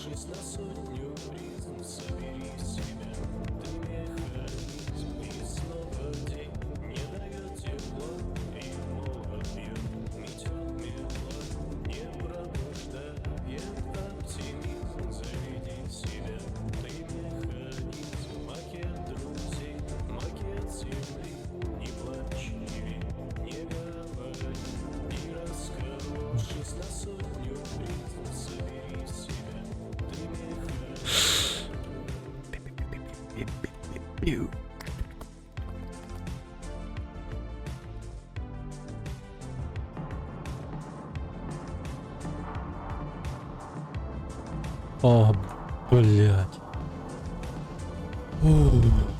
Расколовшись на сотню призм, собери себя. Ты механизм, и снова день не дает тепла, и молот бьет, метет метла, не пробуждает оптимизм. Заведи себя. Ты механизм, макет друзей, макет земли. Не плачь, не верь, не говори. И расколовшись на сотню призм, собери себя. Ты механизм. О, блядь. Ух.